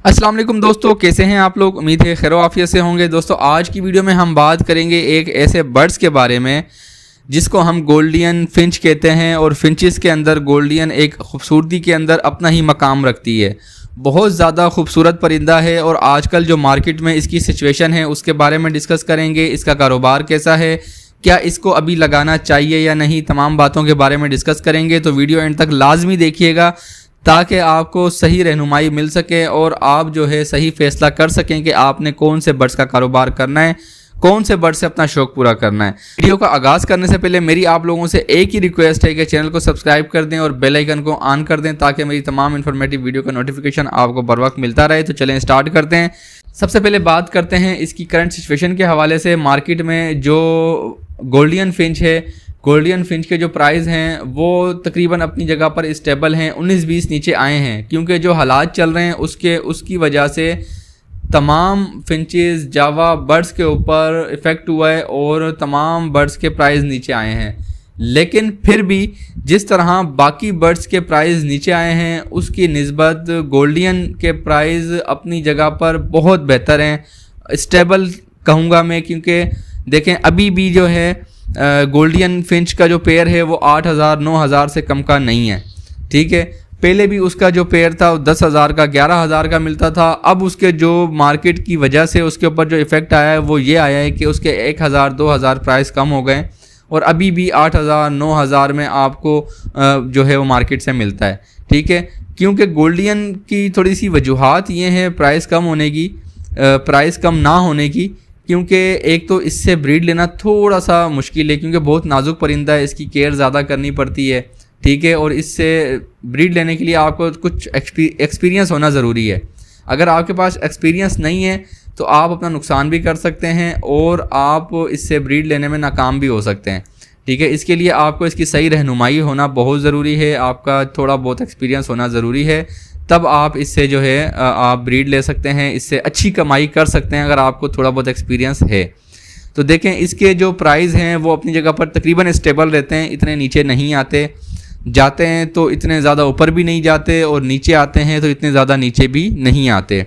अस्सलाम वालेकुम दोस्तों, कैसे हैं आप लोग। उम्मीद है खैर आफियत से होंगे। दोस्तों आज की वीडियो में हम बात करेंगे एक ऐसे बर्ड्स के बारे में जिसको हम गोल्डियन फिंच कहते हैं। और फिंचेस के अंदर गोल्डियन एक खूबसूरती के अंदर अपना ही मकाम रखती है। बहुत ज़्यादा खूबसूरत परिंदा है और आजकल जो मार्केट में इसकी सिचुएशन है उसके बारे में डिस्कस करेंगे। इसका कारोबार कैसा है, क्या इसको अभी लगाना चाहिए या नहीं, तमाम बातों के बारे में डिस्कस करेंगे। तो वीडियो एंड तक लाजमी देखिएगा ताकि आपको सही रहनुमाई मिल सके और आप जो है सही फैसला कर सकें कि आपने कौन से बर्ड्स का कारोबार करना है, कौन से बर्ड से अपना शौक पूरा करना है। वीडियो का आगाज़ करने से पहले मेरी आप लोगों से एक ही रिक्वेस्ट है कि चैनल को सब्सक्राइब कर दें और बेल आइकन को ऑन कर दें ताकि मेरी तमाम इन्फॉर्मेटिव वीडियो का नोटिफिकेशन आपको बर वक्त मिलता रहे। तो चलें स्टार्ट करते हैं। सबसे पहले बात करते हैं इसकी करंट सिचुएशन के हवाले से। मार्केट में जो गोल्डियन फिंच है, गोल्डियन फिंच के जो प्राइस हैं वो तकरीबन अपनी जगह पर स्टेबल हैं, 19-20 नीचे आए हैं क्योंकि जो हालात चल रहे हैं उसकी वजह से तमाम फिंचेस जावा बर्ड्स के ऊपर इफ़ेक्ट हुआ है और तमाम बर्ड्स के प्राइस नीचे आए हैं। लेकिन फिर भी जिस तरह बाकी बर्ड्स के प्राइस नीचे आए हैं उसकी निस्बत गोल्डियन के प्राइस अपनी जगह पर बहुत बेहतर हैं, स्टेबल कहूँगा मैं। क्योंकि देखें अभी भी जो है गोल्डियन फिंच का जो पेयर है वो 8,000-9,000 से कम का नहीं है। ठीक है, पहले भी उसका जो पेयर था वो 10,000 का 11,000 का मिलता था। अब उसके जो मार्केट की वजह से उसके ऊपर जो इफ़ेक्ट आया है वो ये आया है कि उसके 1,000-2,000 प्राइस कम हो गए और अभी भी 8,000-9,000 में आपको जो है वो मार्केट से मिलता है। ठीक है, क्योंकि गोल्डियन की थोड़ी सी वजूहात ये हैं प्राइस कम होने की, प्राइस कम ना होने की। क्योंकि एक तो इससे ब्रीड लेना थोड़ा सा मुश्किल है क्योंकि बहुत नाजुक परिंदा है, इसकी केयर ज़्यादा करनी पड़ती है। ठीक है, और इससे ब्रीड लेने के लिए आपको कुछ एक्सपीरियंस होना ज़रूरी है। अगर आपके पास एक्सपीरियंस नहीं है तो आप अपना नुकसान भी कर सकते हैं और आप इससे ब्रीड लेने में नाकाम भी हो सकते हैं। ठीक है, इसके लिए आपको इसकी सही रहनुमाई होना बहुत ज़रूरी है, आपका थोड़ा बहुत एक्सपीरियंस होना ज़रूरी है, तब आप इससे जो है आप ब्रीड ले सकते हैं, इससे अच्छी कमाई कर सकते हैं अगर आपको थोड़ा बहुत एक्सपीरियंस है। तो देखें इसके जो प्राइस हैं वो अपनी जगह पर तकरीबन स्टेबल रहते हैं, इतने नीचे नहीं आते, जाते हैं तो इतने ज़्यादा ऊपर भी नहीं जाते और नीचे आते हैं तो इतने ज़्यादा नीचे भी नहीं आते।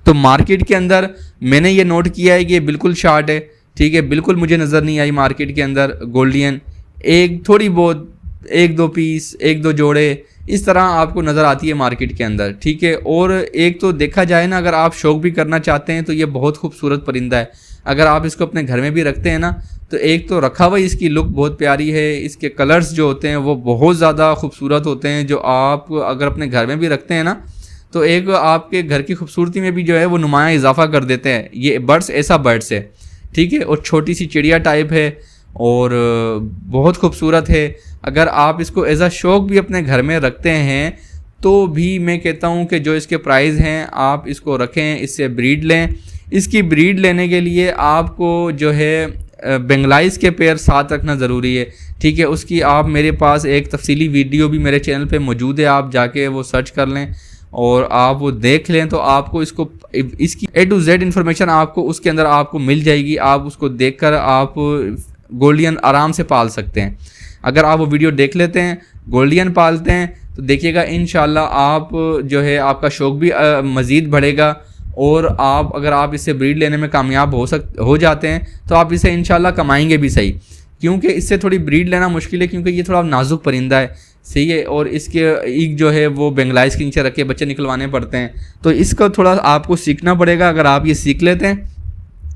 तो मार्केट के अंदर मैंने ये नोट किया है कि ये बिल्कुल शार्ट है। ठीक है, बिल्कुल मुझे नज़र नहीं आई मार्केट के अंदर गोल्डियन, एक थोड़ी बहुत 1-2 पीस 1-2 जोड़े इस तरह आपको नज़र आती है मार्केट के अंदर। ठीक है, और एक तो देखा जाए ना, अगर आप शौक भी करना चाहते हैं तो ये बहुत खूबसूरत परिंदा है। अगर आप इसको अपने घर में भी रखते हैं ना तो एक तो रखा हुआ इसकी लुक बहुत प्यारी है, इसके कलर्स जो होते हैं वो बहुत ज़्यादा खूबसूरत होते हैं। जो आप अगर अपने घर में भी रखते हैं ना तो एक आपके घर की खूबसूरती में भी जो है वो नुमाया इजाफा कर देते हैं। ये बर्ड्स ऐसा बर्ड्स है। ठीक है, और छोटी सी चिड़िया टाइप है और बहुत खूबसूरत है। अगर आप इसको एज अ शौक भी अपने घर में रखते हैं तो भी मैं कहता हूँ कि जो इसके प्राइस हैं आप इसको रखें, इससे ब्रीड लें। इसकी ब्रीड लेने के लिए आपको जो है बेंगलाइज के पेयर साथ रखना ज़रूरी है। ठीक है, उसकी आप मेरे पास एक तफसीली वीडियो भी मेरे चैनल पे मौजूद है, आप जाके वो सर्च कर लें और आप वो देख लें तो आपको इसकी A to Z इन्फॉर्मेशन आपको उसके अंदर आपको मिल जाएगी। आप उसको देखकर आप गोल्डियन आराम से पाल सकते हैं। अगर आप वो वीडियो देख लेते हैं, गोल्डियन पालते हैं तो देखिएगा इंशाल्लाह आप जो है आपका शौक़ भी मज़ीद बढ़ेगा और अगर आप इससे ब्रीड लेने में कामयाब हो जाते हैं तो आप इसे इंशाल्लाह कमाएंगे भी सही। क्योंकि इससे थोड़ी ब्रीड लेना मुश्किल है क्योंकि ये थोड़ा नाजुक परिंदा है, सही है, और इसके ईग जो है वो बेंगलाइज के नीचे रख के बच्चे निकलवाने पड़ते हैं। तो इसका थोड़ा आपको सीखना पड़ेगा। अगर आप ये सीख लेते हैं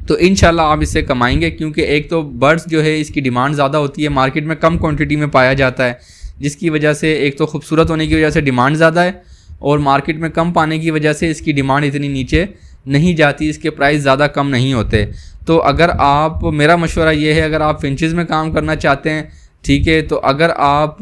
तो इंशाल्लाह आप इससे कमाएंगे। क्योंकि एक तो बर्ड्स जो है इसकी डिमांड ज़्यादा होती है, मार्केट में कम क्वांटिटी में पाया जाता है, जिसकी वजह से एक तो खूबसूरत होने की वजह से डिमांड ज़्यादा है और मार्केट में कम पाने की वजह से इसकी डिमांड इतनी नीचे नहीं जाती, इसके प्राइस ज़्यादा कम नहीं होते। तो अगर आप, मेरा मशवरा ये है, अगर आप फिंचेस में काम करना चाहते हैं, ठीक है, तो अगर आप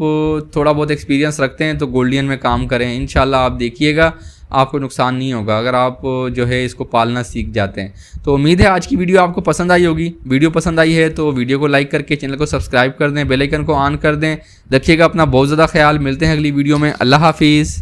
थोड़ा बहुत एक्सपीरियंस रखते हैं तो गोल्डियन में काम करें। इंशाल्लाह आप देखिएगा आपको नुकसान नहीं होगा अगर आप जो है इसको पालना सीख जाते हैं। तो उम्मीद है आज की वीडियो आपको पसंद आई होगी। वीडियो पसंद आई है तो वीडियो को लाइक करके चैनल को सब्सक्राइब कर दें, बेल आइकन को ऑन कर दें। रखिएगा अपना बहुत ज़्यादा ख्याल। मिलते हैं अगली वीडियो में। अल्लाह हाफिज़।